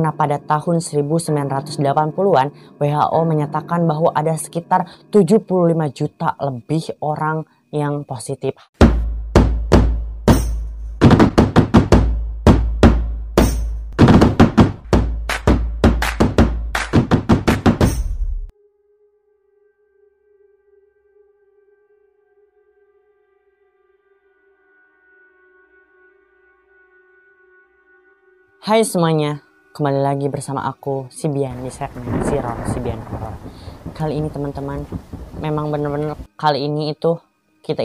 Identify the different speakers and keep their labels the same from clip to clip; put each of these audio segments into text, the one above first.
Speaker 1: karena pada tahun 1980-an WHO menyatakan bahwa ada sekitar 75 juta lebih orang yang positif. Hai semuanya, kembali lagi bersama aku, Sibian, di segmen Siror Sibian Horor. Kali ini teman-teman, memang bener-bener kali ini kita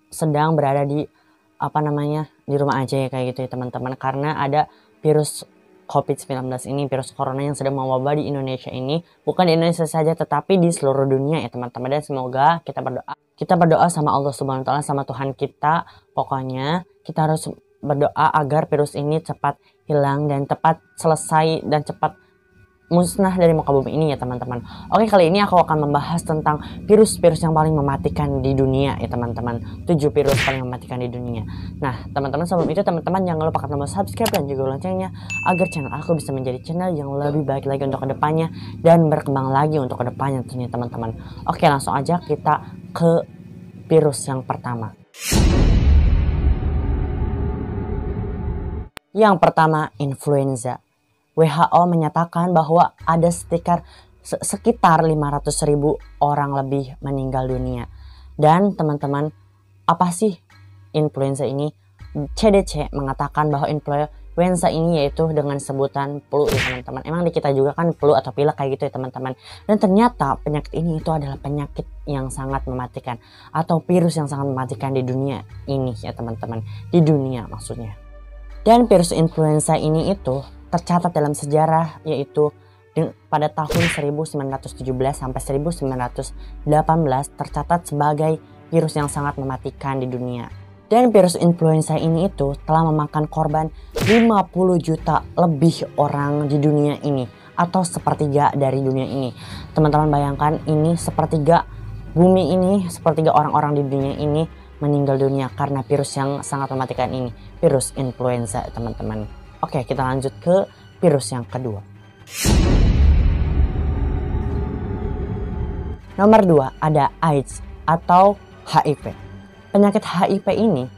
Speaker 1: sedang berada di di rumah aja ya kayak gitu ya teman-teman. Karena ada virus COVID-19 ini, virus corona yang sedang mewabah di Indonesia ini. Bukan di Indonesia saja tetapi di seluruh dunia ya teman-teman. Dan semoga kita berdoa sama Allah Subhanahu wa taala, sama Tuhan kita. Pokoknya kita harus berdoa agar virus ini cepat hilang dan cepat selesai dan cepat musnah dari muka bumi ini ya teman-teman. Oke, kali ini aku akan membahas tentang virus-virus yang paling mematikan di dunia ya teman-teman. 7 virus paling mematikan di dunia. Nah teman-teman, sebelum itu teman-teman jangan lupa tombol subscribe dan juga loncengnya agar channel aku bisa menjadi channel yang lebih baik lagi untuk kedepannya dan berkembang lagi untuk kedepannya tentunya teman-teman. Oke, langsung aja kita ke virus yang pertama. Yang pertama, influenza. WHO menyatakan bahwa ada sekitar 500.000 orang lebih meninggal dunia. Dan teman-teman, apa sih influenza ini? CDC mengatakan bahwa influenza ini yaitu dengan sebutan flu ya teman-teman. Emang di kita juga kan flu atau pilek kayak gitu ya teman-teman. Dan ternyata penyakit ini itu adalah penyakit yang sangat mematikan atau virus yang sangat mematikan di dunia ini ya teman-teman. Di dunia maksudnya. Dan virus influenza ini itu tercatat dalam sejarah yaitu pada tahun 1917 sampai 1918 tercatat sebagai virus yang sangat mematikan di dunia. Dan virus influenza ini itu telah memakan korban 50 juta lebih orang di dunia ini atau sepertiga dari dunia ini. Teman-teman bayangkan ini sepertiga bumi ini, sepertiga orang-orang di dunia ini meninggal dunia karena virus yang sangat mematikan ini, virus influenza teman-teman. Oke, kita lanjut ke virus yang kedua. Nomor 2 ada AIDS atau HIV. Penyakit HIV ini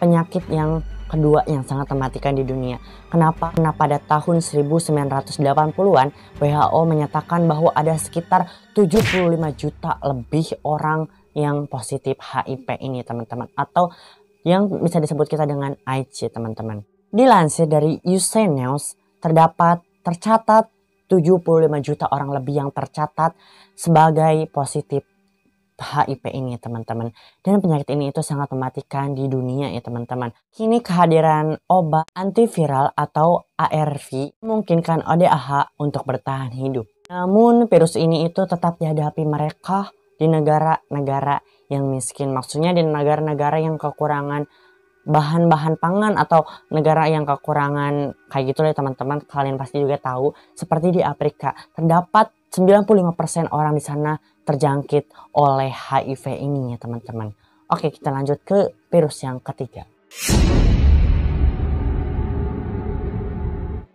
Speaker 1: penyakit yang kedua yang sangat mematikan di dunia. Kenapa? Karena pada tahun 1980-an WHO menyatakan bahwa ada sekitar 75 juta lebih orang yang positif HIV ini teman-teman, atau yang bisa disebut kita dengan AIDS ya teman-teman. Dilansir dari USA News, tercatat 75 juta orang lebih yang tercatat sebagai positif HIV ini teman-teman. Dan penyakit ini itu sangat mematikan di dunia ya teman-teman. Kini kehadiran obat antiviral atau ARV memungkinkan ODAH untuk bertahan hidup. Namun virus ini itu tetap dihadapi mereka di negara-negara yang miskin. Maksudnya di negara-negara yang kekurangan bahan-bahan pangan atau negara yang kekurangan kayak gitu ya teman-teman. Kalian pasti juga tahu seperti di Afrika terdapat 95% orang di sana terjangkit oleh HIV ini ya teman-teman. Oke, kita lanjut ke virus yang ketiga.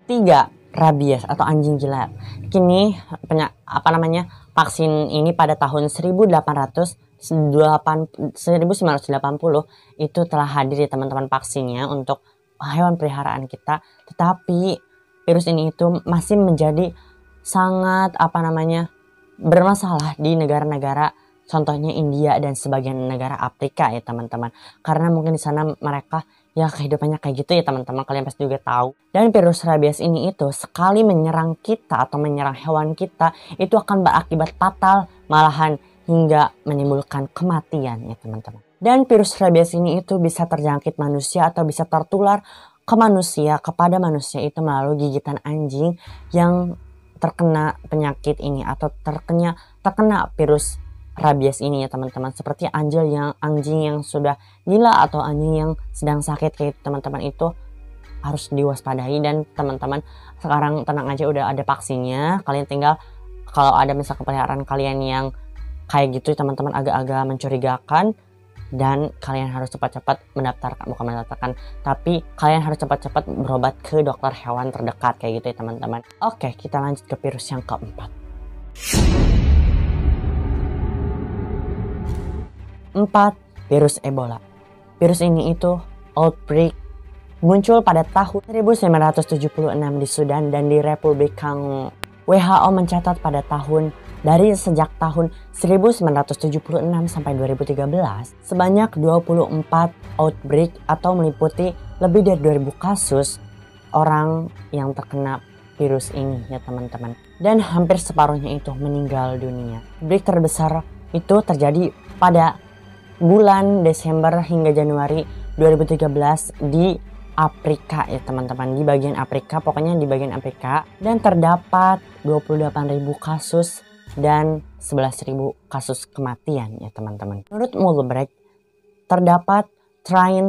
Speaker 1: 3. Rabies atau anjing gila. Kini vaksin ini pada tahun 1980 itu telah hadir ya teman-teman vaksinnya untuk hewan peliharaan kita. Tetapi virus ini itu masih menjadi sangat bermasalah di negara-negara contohnya India dan sebagian negara Afrika ya teman-teman. Karena mungkin di sana mereka ya kehidupannya kayak gitu ya teman-teman, kalian pasti juga tahu. Dan virus rabies ini itu sekali menyerang kita atau menyerang hewan kita itu akan berakibat fatal, malahan hingga menimbulkan kematian ya teman-teman. Dan virus rabies ini itu bisa terjangkit manusia atau bisa tertular ke manusia kepada manusia itu melalui gigitan anjing yang terkena penyakit ini atau terkena virus rabies ini ya teman-teman. Seperti anjing yang sudah gila atau anjing yang sedang sakit kayak teman-teman itu harus diwaspadai. Dan teman-teman sekarang tenang aja, udah ada vaksinnya. Kalian tinggal kalau ada misalkan peliharaan kalian yang kayak gitu teman-teman agak-agak mencurigakan, dan kalian harus cepat-cepat tapi kalian harus cepat-cepat berobat ke dokter hewan terdekat kayak gitu ya teman-teman. Oke, kita lanjut ke virus yang keempat. 4. Virus Ebola. Virus ini itu outbreak muncul pada tahun 1976 di Sudan dan di Republik Kongo. WHO mencatat pada sejak tahun 1976 sampai 2013 sebanyak 24 outbreak atau meliputi lebih dari 2000 kasus orang yang terkena virus ini ya teman-teman. Dan hampir separuhnya itu meninggal dunia. Outbreak terbesar itu terjadi pada bulan Desember hingga Januari 2013 di Afrika ya teman-teman, di bagian Afrika, pokoknya di bagian Afrika, dan terdapat 28.000 kasus dan 11.000 kasus kematian ya teman-teman. Menurut Mulbrecht, terdapat strain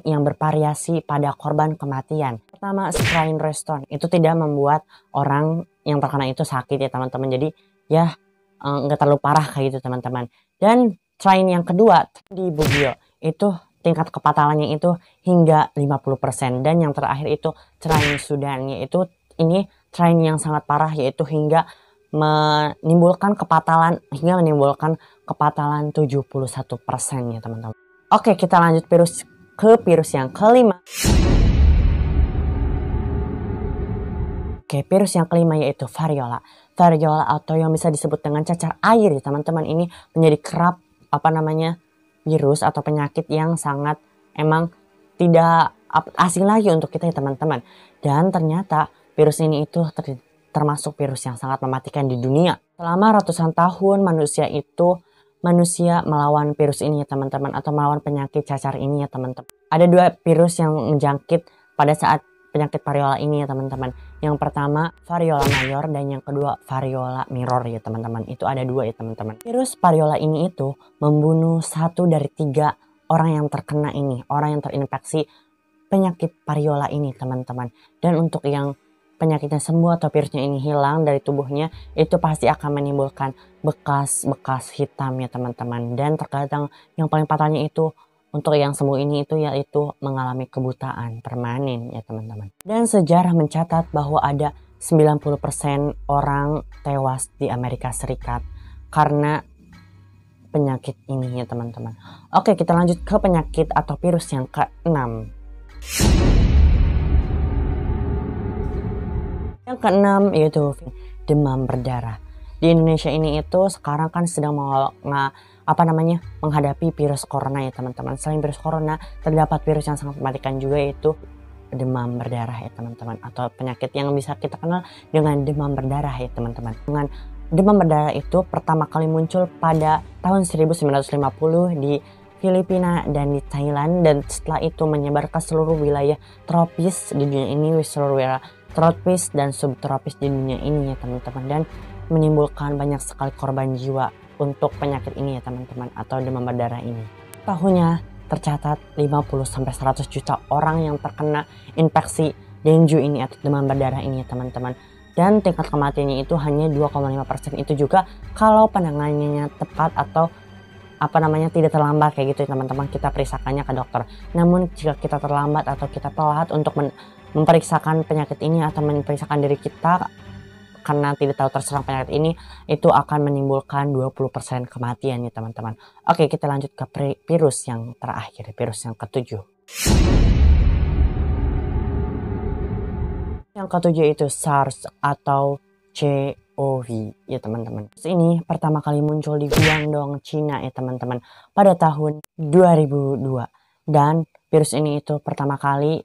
Speaker 1: yang bervariasi pada korban kematian. Pertama, strain Reston itu tidak membuat orang yang terkena itu sakit ya teman-teman, jadi ya nggak terlalu parah kayak gitu teman-teman. Dan strain yang kedua di Bugio itu tingkat kepatalannya itu hingga 50%, dan yang terakhir itu strain Sudan, yaitu ini strain yang sangat parah, yaitu hingga menimbulkan kepatalan 71% ya teman-teman. Oke, kita lanjut ke virus yang kelima. Oke, virus yang kelima yaitu variola. Variola atau yang bisa disebut dengan cacar air ya teman-teman, ini menjadi kerap virus atau penyakit yang sangat emang tidak asing lagi untuk kita ya teman-teman. Dan ternyata virus ini itu termasuk virus yang sangat mematikan di dunia. Selama ratusan tahun manusia melawan virus ini ya teman-teman, atau melawan penyakit cacar ini ya teman-teman. Ada 2 virus yang menjangkit pada saat penyakit variola ini ya teman-teman. Yang pertama variola mayor dan yang kedua variola mirror ya teman-teman. Itu ada 2 ya teman-teman. Virus variola ini itu membunuh 1 dari 3 orang yang terkena ini, orang yang terinfeksi penyakit variola ini teman-teman. Dan untuk yang penyakitnya sembuh atau virusnya ini hilang dari tubuhnya, itu pasti akan menimbulkan bekas-bekas hitam ya teman-teman. Dan terkadang yang paling fatalnya itu untuk yang sembuh ini itu yaitu mengalami kebutaan permanen ya teman-teman. Dan sejarah mencatat bahwa ada 90% orang tewas di Amerika Serikat karena penyakit ini ya teman-teman. Oke, kita lanjut ke penyakit atau virus yang ke-6. Yang ke-6 yaitu demam berdarah. Di Indonesia ini itu sekarang kan sedang menghadapi virus corona ya teman-teman. Selain virus corona, terdapat virus yang sangat mematikan juga, yaitu demam berdarah ya teman-teman, atau penyakit yang bisa kita kenal dengan demam berdarah ya teman-teman. Dengan demam berdarah itu pertama kali muncul pada tahun 1950 di Filipina dan di Thailand, dan setelah itu menyebar ke seluruh wilayah tropis di dunia ini, seluruh wilayah tropis dan subtropis di dunia ini ya teman-teman, dan menimbulkan banyak sekali korban jiwa untuk penyakit ini ya teman-teman, atau demam berdarah ini. Tahunnya tercatat 50-100 juta orang yang terkena infeksi dengue ini atau demam berdarah ini ya teman-teman. Dan tingkat kematiannya itu hanya 2,5%, itu juga kalau penanganannya tepat atau tidak terlambat kayak gitu ya teman-teman, kita periksakannya ke dokter. Namun jika kita terlambat atau kita telat untuk memeriksakan penyakit ini atau memeriksakan diri kita karena tidak tahu terserang penyakit ini, itu akan menimbulkan 20% kematian ya teman-teman. Oke, kita lanjut ke virus yang terakhir, virus yang ke-7. Yang ke-7 itu SARS atau CoV ya teman-teman. Virus ini pertama kali muncul di Guangdong, Cina ya teman-teman, pada tahun 2002. Dan virus ini itu pertama kali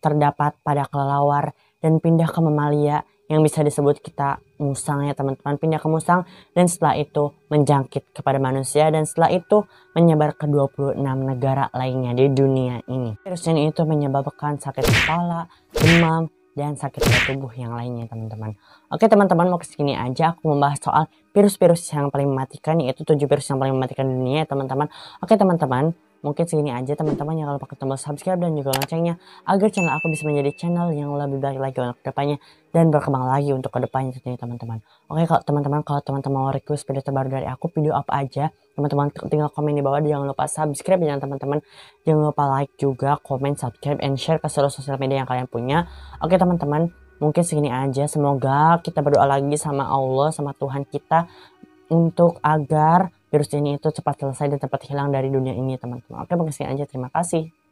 Speaker 1: terdapat pada kelelawar dan pindah ke mamalia yang bisa disebut kita musang ya teman-teman, pindah ke musang, dan setelah itu menjangkit kepada manusia, dan setelah itu menyebar ke 26 negara lainnya di dunia ini. Virus ini itu menyebabkan sakit kepala, demam, dan sakit pada tubuh yang lainnya teman-teman. Oke teman-teman, mau kesini aja aku membahas soal virus-virus yang paling mematikan, yaitu 7 virus yang paling mematikan di dunia ya teman-teman. Oke teman-teman, mungkin segini aja teman-teman. Jangan lupa tombol subscribe dan juga loncengnya agar channel aku bisa menjadi channel yang lebih baik lagi untuk kedepannya dan berkembang lagi untuk kedepannya tentunya teman-teman. Oke, kalau teman-teman mau request video terbaru dari aku, video apa aja Teman-teman tinggal komen di bawah, jangan lupa subscribe ya teman-teman. Jangan lupa like juga, komen, subscribe, and share ke seluruh sosial media yang kalian punya. Oke teman-teman, mungkin segini aja. Semoga kita berdoa lagi sama Allah, sama Tuhan kita, untuk agar virus ini itu cepat selesai dan cepat hilang dari dunia ini teman-teman. Oke, mungkin segini aja. Terima kasih.